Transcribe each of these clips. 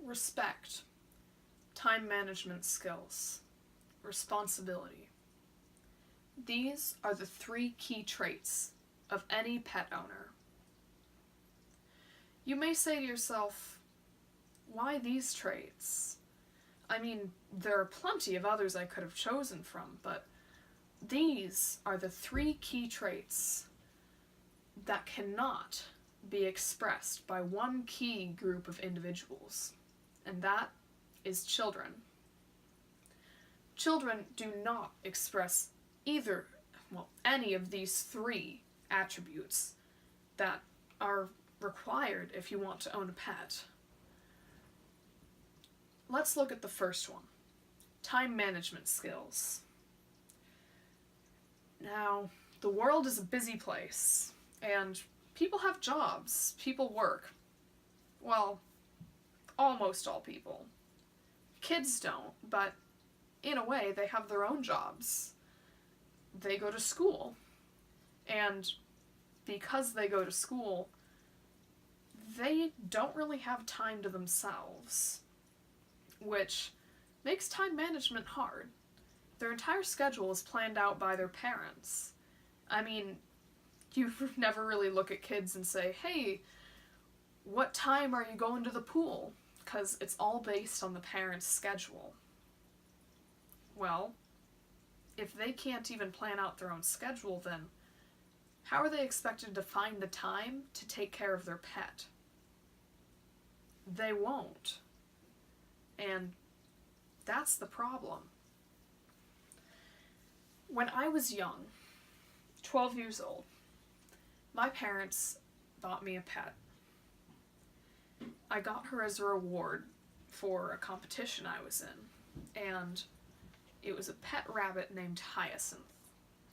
respect, time management skills, responsibility. These are the 3 key traits of any pet owner. You may say to yourself, why these traits? I mean, there are plenty of others I could have chosen from, but these are the 3 key traits that cannot be expressed by one key group of individuals, and that is children. Children do not express any of these 3 attributes that are required if you want to own a pet. Let's look at the first one, time management skills. Now, the world is a busy place, and people have jobs, people work. Well, almost all people. Kids don't, but in a way, they have their own jobs. They go to school, and because they go to school, they don't really have time to themselves, which makes time management hard. Their entire schedule is planned out by their parents. I mean, you never really look at kids and say, hey, what time are you going to the pool? Because it's all based on the parents' schedule. Well, if they can't even plan out their own schedule, then how are they expected to find the time to take care of their pet? They won't. And that's the problem. When I was young, 12 years old, my parents bought me a pet. I got her as a reward for a competition I was in, and it was a pet rabbit named Hyacinth.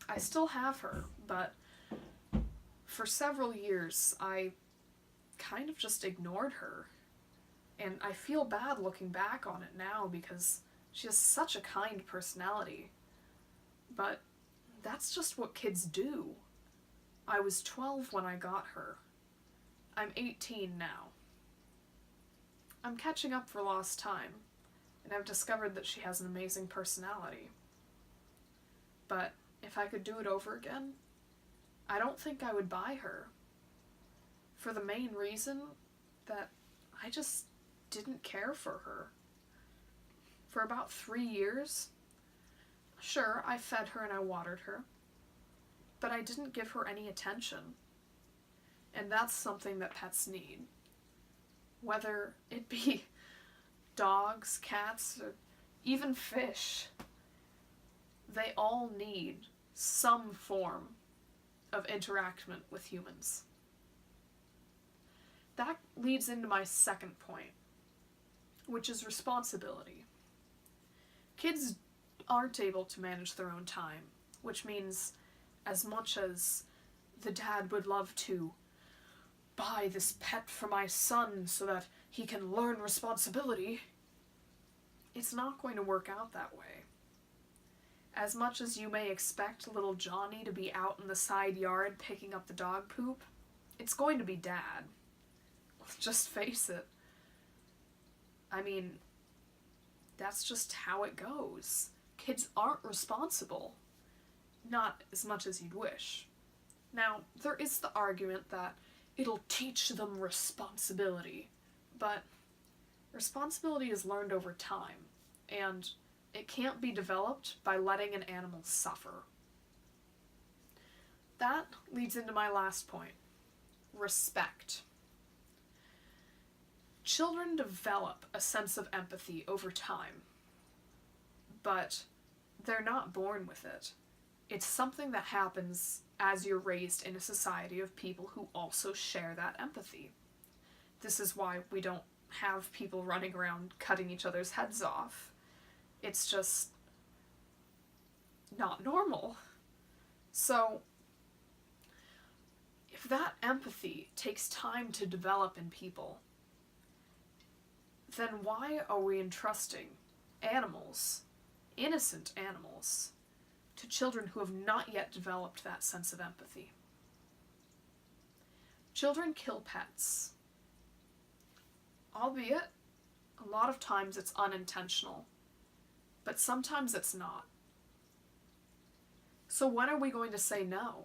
I still have her, but for several years I kind of just ignored her. And I feel bad looking back on it now because she has such a kind personality. But that's just what kids do. I was 12 when I got her. I'm 18 now. I'm catching up for lost time, and I've discovered that she has an amazing personality. But if I could do it over again, I don't think I would buy her. For the main reason that I just didn't care for her. For about 3 years, sure, I fed her and I watered her, but I didn't give her any attention. And that's something that pets need. Whether it be dogs, cats, or even fish, they all need some form of interaction with humans. That leads into my second point, which is responsibility. Kids aren't able to manage their own time, which means as much as the dad would love to buy this pet for my son so that he can learn responsibility, it's not going to work out that way. As much as you may expect little Johnny to be out in the side yard picking up the dog poop, it's going to be Dad. Just face it. I mean, that's just how it goes. Kids aren't responsible. Not as much as you'd wish. Now, there is the argument that it'll teach them responsibility, but responsibility is learned over time, and it can't be developed by letting an animal suffer. That leads into my last point, respect. Children develop a sense of empathy over time, but they're not born with it. It's something that happens as you're raised in a society of people who also share that empathy. This is why we don't have people running around cutting each other's heads off. It's just not normal. So, if that empathy takes time to develop in people, then why are we entrusting animals, innocent animals, to children who have not yet developed that sense of empathy? Children kill pets. Albeit, A lot of times it's unintentional, but sometimes it's not. So when are we going to say no?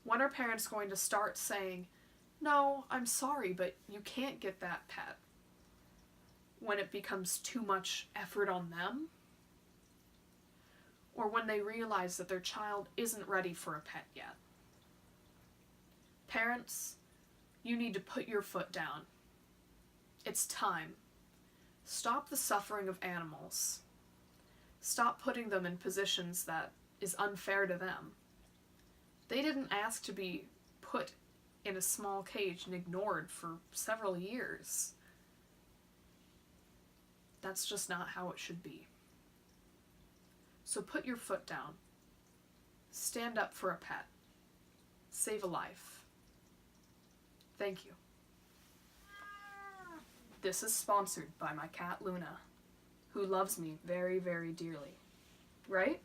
When are parents going to start saying, no, I'm sorry, but you can't get that pet? When it becomes too much effort on them? Or when they realize that their child isn't ready for a pet yet? Parents, you need to put your foot down. It's time. Stop the suffering of animals. Stop putting them in positions that is unfair to them. They didn't ask to be put in a small cage and ignored for several years. That's just not how it should be. So put your foot down. Stand up for a pet. Save a life. Thank you. This is sponsored by my cat Luna, who loves me very, very dearly. Right?